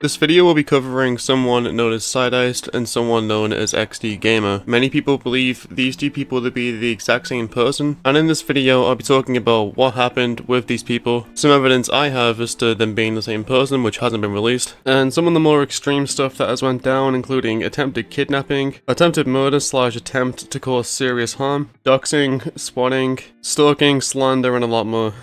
This video will be covering someone known as Sydiced and someone known as XDGamer. Many people believe these two people to be the exact same person, and in this video I'll be talking about what happened with these people, some evidence I have as to them being the same person which hasn't been released, and some of the more extreme stuff that has went down, including attempted kidnapping, attempted murder / attempt to cause serious harm, doxing, swatting, stalking, slander, and a lot more.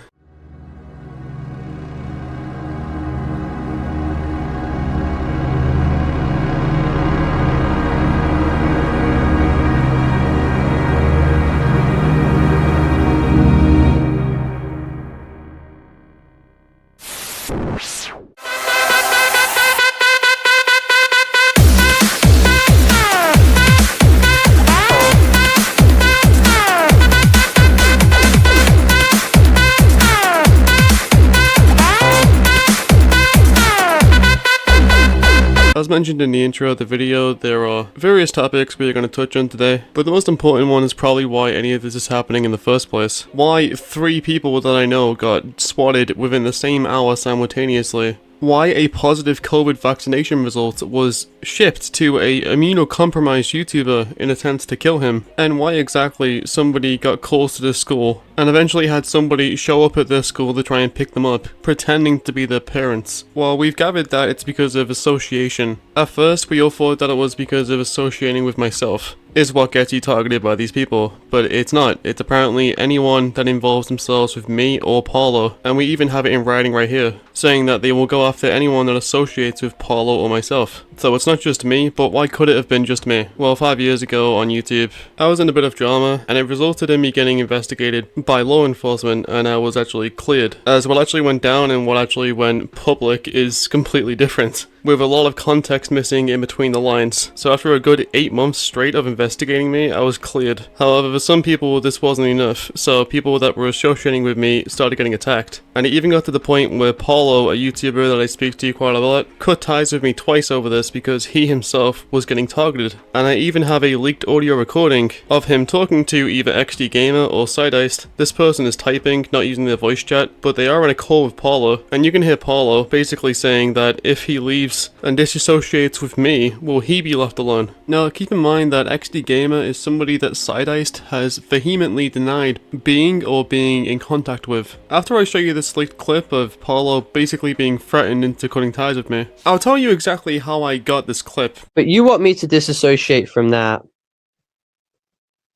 As mentioned in the intro of the video, there are various topics we are going to touch on today, but the most important one is probably why any of this is happening in the first place. Why 3 people that I know got swatted within the same hour simultaneously. Why a positive COVID vaccination result was shipped to a immunocompromised YouTuber in attempts to kill him, and why exactly somebody got calls to this school and eventually had somebody show up at their school to try and pick them up, pretending to be their parents. Well, we've gathered that it's because of association. At first, we all thought that it was because of associating with myself is what gets you targeted by these people, but it's not. It's apparently anyone that involves themselves with me or Paulo, and we even have it in writing right here, saying that they will go after anyone that associates with Paulo or myself. So it's not just me, but why could it have been just me? Well, 5 years ago on YouTube, I was in a bit of drama, and it resulted in me getting investigated by law enforcement, and I was actually cleared. As what actually went down and what actually went public is completely different, with a lot of context missing in between the lines. So after a good 8 months straight of investigating me, I was cleared. However, for some people this wasn't enough, so people that were associating with me started getting attacked. And it even got to the point where Paulo, a YouTuber that I speak to quite a lot, cut ties with me twice over this because he himself was getting targeted. And I even have a leaked audio recording of him talking to either XDGamer or Sydiced. This person is typing, not using their voice chat, but they are in a call with Paulo, and you can hear Paulo basically saying that if he leaves and disassociates with me, will he be left alone? Now, keep in mind that XDGamer is somebody that Sydiced has vehemently denied being or being in contact with. After I show you this leaked clip of Paulo basically being threatened into cutting ties with me, I'll tell you exactly how I got this clip. But you want me to disassociate from that?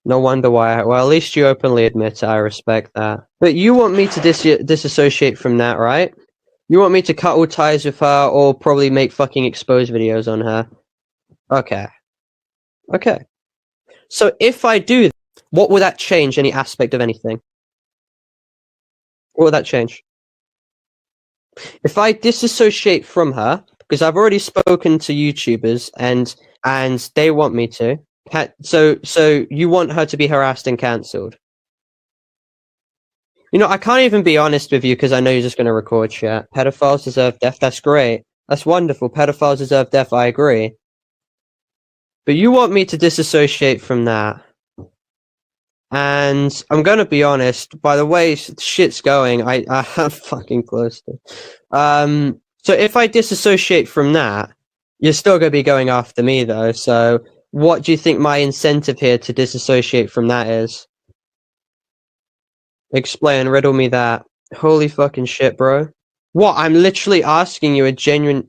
No wonder why. Well, at least you openly admit it. I respect that. But you want me to disassociate from that, right? You want me to cut all ties with her or probably make fucking expose videos on her? Okay. Okay. So if I do, what will that change any aspect of anything? What will that change? If I disassociate from her, because I've already spoken to YouTubers and they want me to, so you want her to be harassed and cancelled? You know, I can't even be honest with you because I know you're just going to record shit. Pedophiles deserve death. That's great. That's wonderful. Pedophiles deserve death. I agree. But you want me to disassociate from that. And I'm going to be honest, by the way shit's going, I'm fucking close to. So if I disassociate from that, you're still going to be going after me though. So what do you think my incentive here to disassociate from that is? Explain, riddle me that. Holy fucking shit, bro. What? I'm literally asking you a genuine...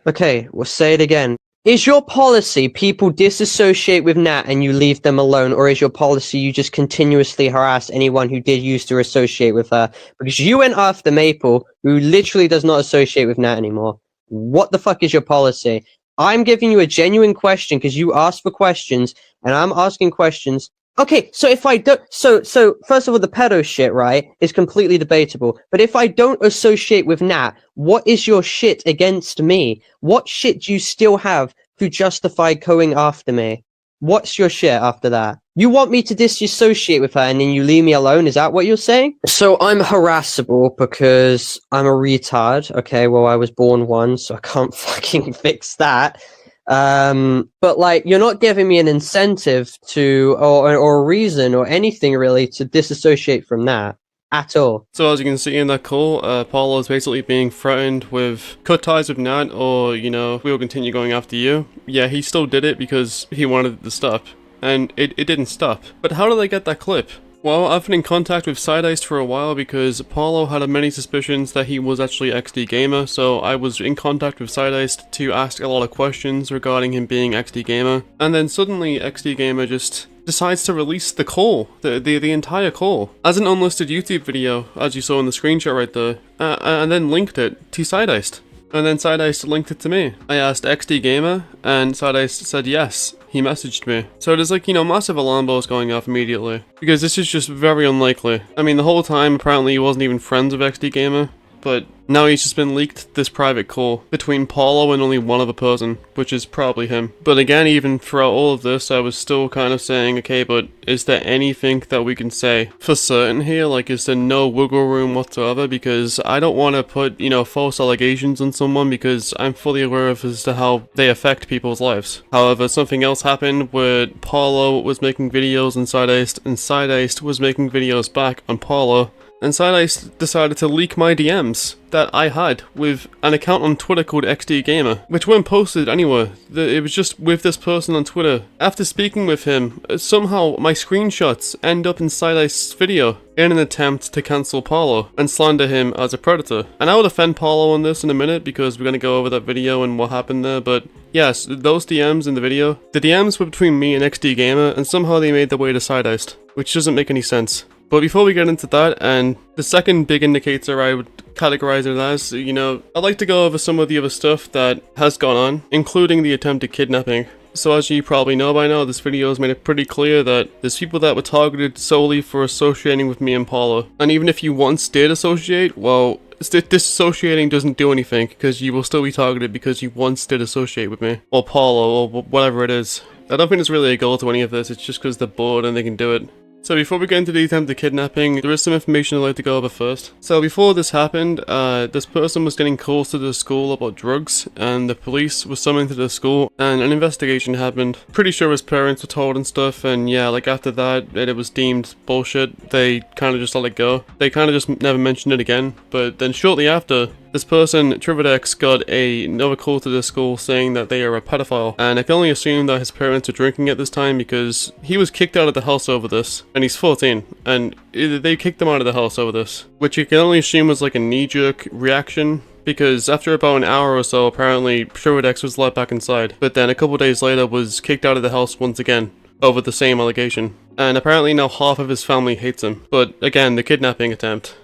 Okay, well, say it again. Is your policy people disassociate with Nat and you leave them alone, or is your policy you just continuously harass anyone who did used to associate with her? Because you went after Maple, who literally does not associate with Nat anymore. What the fuck is your policy? I'm giving you a genuine question because you asked for questions, and I'm asking questions. Okay, so if I don't, so first of all, the pedo shit, right, is completely debatable. But if I don't associate with Nat, what is your shit against me? What shit do you still have to justify going after me? What's your shit after that? You want me to disassociate with her and then you leave me alone? Is that what you're saying? So I'm harassable because I'm a retard. Okay, well, I was born one, so I can't fucking fix that. But like, you're not giving me an incentive to, or a reason or anything really to disassociate from that. at all. So as you can see in that call, Paulo is basically being threatened with cut ties with Nat, or, you know, we'll continue going after you. Yeah, he still did it because he wanted it to stop. And it didn't stop. But how did I get that clip? Well, I've been in contact with Sydiced for a while because Paulo had many suspicions that he was actually XDGamer, so I was in contact with Sydiced to ask a lot of questions regarding him being XDGamer. And then suddenly XDGamer just decides to release the call, the entire call, as an unlisted YouTube video, as you saw in the screenshot right there, and then linked it to Sydiced. And then Sydiced linked it to me. I asked XDGamer, and Sydiced said yes. He messaged me. So there's like, you know, massive alarm bells going off immediately. Because this is just very unlikely. I mean, the whole time, apparently he wasn't even friends with XDGamer. But now he's just been leaked this private call between Paulo and only one other person, which is probably him. But again, even throughout all of this, I was still kind of saying, okay, but is there anything that we can say for certain here? Like, is there no wiggle room whatsoever? Because I don't want to put, you know, false allegations on someone because I'm fully aware of as to how they affect people's lives. However, something else happened where Paulo was making videos on Sydiced, and Sydiced was making videos back on Paulo. And Sydiced decided to leak my DMs that I had with an account on Twitter called XDGamer, which weren't posted anywhere. It was just with this person on Twitter. After speaking with him, somehow my screenshots end up in Sydiced's video in an attempt to cancel Paulo and slander him as a predator. And I will defend Paulo on this in a minute because we're going to go over that video and what happened there, but yes, those DMs in the video, the DMs were between me and XDGamer, and somehow they made their way to Sydiced, which doesn't make any sense. But before we get into that, and the second big indicator I would categorize it as, you know, I'd like to go over some of the other stuff that has gone on, including the attempted kidnapping. So as you probably know by now, this video has made it pretty clear that there's people that were targeted solely for associating with me and Paulo. And even if you once did associate, well, disassociating doesn't do anything, because you will still be targeted because you once did associate with me, or Paulo, or whatever it is. I don't think there's really a goal to any of this, it's just because they're bored and they can do it. So before we get into the attempted kidnapping, there is some information I'd like to go over first. So before this happened, this person was getting calls to the school about drugs, and the police was summoned to the school, and an investigation happened. Pretty sure his parents were told and stuff, and yeah, like after that, it was deemed bullshit. They kind of just let it go. They kind of just never mentioned it again, but then shortly after, this person, Trividex, got another call to the school saying that they are a pedophile, and I can only assume that his parents are drinking at this time because he was kicked out of the house over this, and he's 14, and they kicked him out of the house over this, which you can only assume was like a knee-jerk reaction, because after about an hour or so, apparently Trividex was let back inside, but then a couple days later was kicked out of the house once again, over the same allegation, and apparently now half of his family hates him. But again, the kidnapping attempt.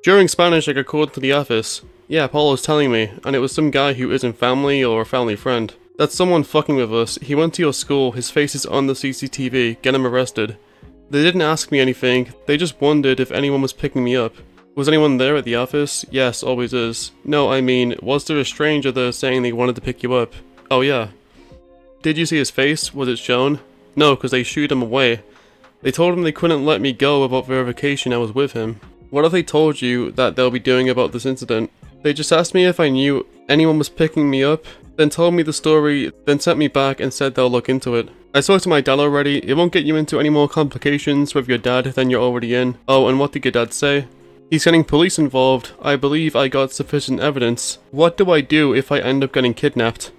During Spanish, I got called to the office. Yeah, Paulo's telling me, and it was some guy who isn't family or a family friend. That's someone fucking with us. He went to your school, his face is on the CCTV, get him arrested. They didn't ask me anything, they just wondered if anyone was picking me up. Was anyone there at the office? Yes, always is. No, I mean, was there a stranger there saying they wanted to pick you up? Oh yeah. Did you see his face? Was it shown? No, because they shooed him away. They told him they couldn't let me go without verification I was with him. What have they told you that they'll be doing about this incident? They just asked me if I knew anyone was picking me up, then told me the story, then sent me back and said they'll look into it. I spoke to my dad already, it won't get you into any more complications with your dad than you're already in. Oh, and what did your dad say? He's getting police involved. I believe I got sufficient evidence. What do I do if I end up getting kidnapped?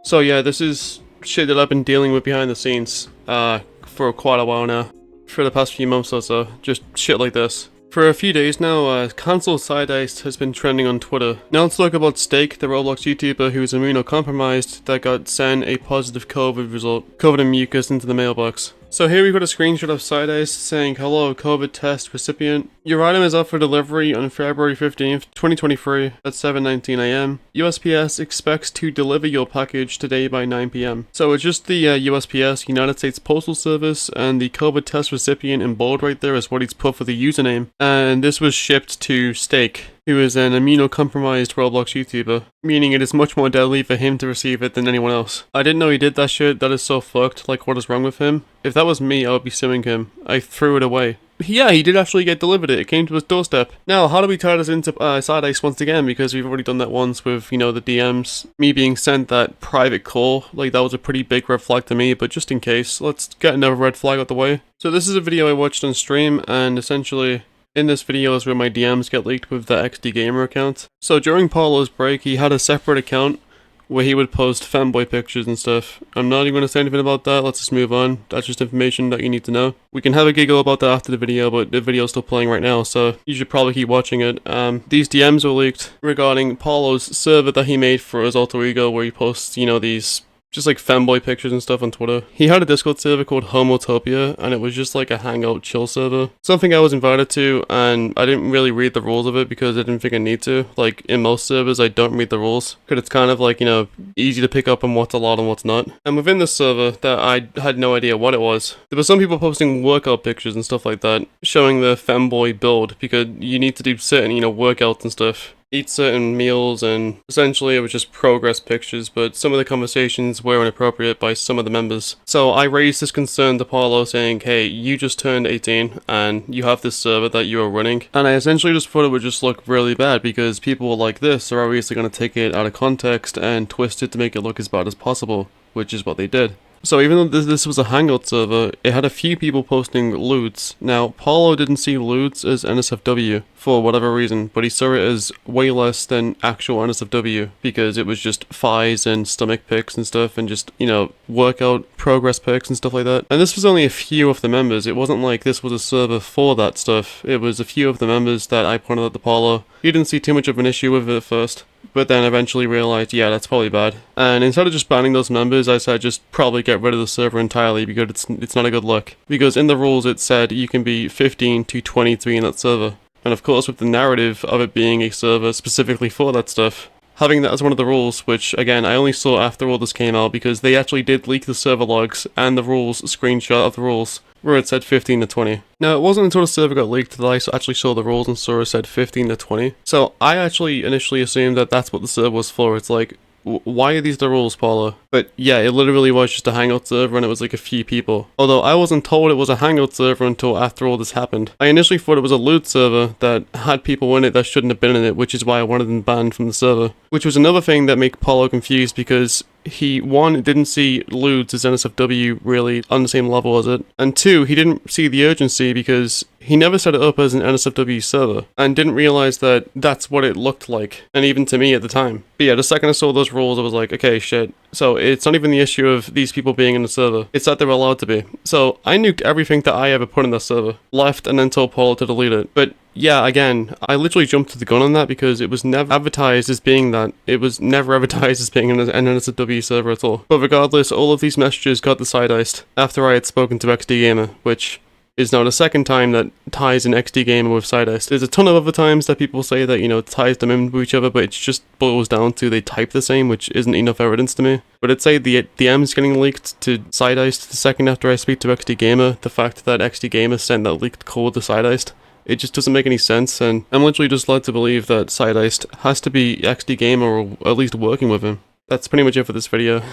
So yeah, this is shit that I've been dealing with behind the scenes, for quite a while now. For the past few months or so, just shit like this. For a few days now, cancelled Sydiced has been trending on Twitter. Now let's talk about Steak, the Roblox YouTuber who is immunocompromised that got sent a positive COVID result, covered in mucus into the mailbox. So here we've got a screenshot of Sydiced saying, "Hello, COVID test recipient. Your item is up for delivery on February 15th, 2023 at 7:19 AM. USPS expects to deliver your package today by 9 PM. So it's just the USPS, United States Postal Service, and the COVID test recipient in bold right there is what he's put for the username. And this was shipped to Steak, who is an immunocompromised Roblox YouTuber, meaning it is much more deadly for him to receive it than anyone else. I didn't know he did that shit, that is so fucked, like what is wrong with him? If that was me, I would be suing him. I threw it away. yeah, he did actually get delivered it. It came to his doorstep. Now, how do we tie this into Sydiced once again? Because we've already done that once with, you know, the DMs. Me being sent that private call. Like, that was a pretty big red flag to me, but just in case, let's get another red flag out the way. So this is a video I watched on stream, and essentially, in this video is where my DMs get leaked with the XDGamer account. So during Paulo's break, he had a separate account where he would post fanboy pictures and stuff. I'm not even going to say anything about that, let's just move on. That's just information that you need to know. We can have a giggle about that after the video, but the video's still playing right now, so you should probably keep watching it. These DMs were leaked regarding Paulo's server that he made for his alter ego, where he posts, you know, these just like fanboy pictures and stuff on Twitter. He had a Discord server called Homotopia, and it was just like a hangout chill server. Something I was invited to, and I didn't really read the rules of it because I didn't think I need to. Like, in most servers, I don't read the rules, because it's kind of like, you know, easy to pick up on what's allowed and what's not. And within this server, that I had no idea what it was, there were some people posting workout pictures and stuff like that, showing the fanboy build, because you need to do certain, you know, workouts and stuff. Eat certain meals, and essentially it was just progress pictures, but some of the conversations were inappropriate by some of the members. So I raised this concern to Paulo saying, hey, you just turned 18 and you have this server that you are running, and I essentially just thought it would just look really bad because people like this are obviously going to take it out of context and twist it to make it look as bad as possible, which is what they did. So even though this was a hangout server, it had a few people posting lewds. Now, Paulo didn't see lewds as NSFW for whatever reason, but he saw it as way less than actual NSFW because it was just thighs and stomach pics and stuff, and just, you know, workout progress pics and stuff like that. And this was only a few of the members. It wasn't like this was a server for that stuff. It was a few of the members that I pointed out to Paulo. He didn't see too much of an issue with it at first, but then eventually realized, yeah, that's probably bad. And instead of just banning those members, I said just probably get rid of the server entirely because it's not a good look. Because in the rules it said you can be 15 to 23 in that server. And of course, with the narrative of it being a server specifically for that stuff, having that as one of the rules, which again I only saw after all this came out because they actually did leak the server logs and the rules screenshot of the rules where it said 15 to 20. Now, it wasn't until the server got leaked that I actually saw the rules and saw it said 15 to 20. So I actually initially assumed that that's what the server was for. It's like, why are these the rules, Paulo? But yeah, it literally was just a hangout server and it was like a few people. Although I wasn't told it was a hangout server until after all this happened. I initially thought it was a loot server that had people in it that shouldn't have been in it, which is why I wanted them banned from the server. Which was another thing that made Paulo confused because he, one, didn't see lewds as NSFW really on the same level as it, and two, he didn't see the urgency because he never set it up as an NSFW server, and didn't realize that that's what it looked like, and even to me at the time. But yeah, the second I saw those rules, I was like, okay, shit. So it's not even the issue of these people being in the server, it's that they were allowed to be. So I nuked everything that I ever put in that server, left, and then told Paulo to delete it. But yeah, again, I literally jumped to the gun on that because it was never advertised as being that. It was never advertised as being an NSFW server at all. But regardless, all of these messages got the Sydiced after I had spoken to XDGamer, which is now the second time that ties in XDGamer with Sydiced. There's a ton of other times that people say that, you know, ties them in with each other, but it just boils down to they type the same, which isn't enough evidence to me. But I'd say the DM's getting leaked to Sydiced the second after I speak to XDGamer, the fact that XDGamer sent that leaked code to Sydiced, it just doesn't make any sense, and I'm literally just led to believe that Sydiced has to be XDGamer or at least working with him. That's pretty much it for this video.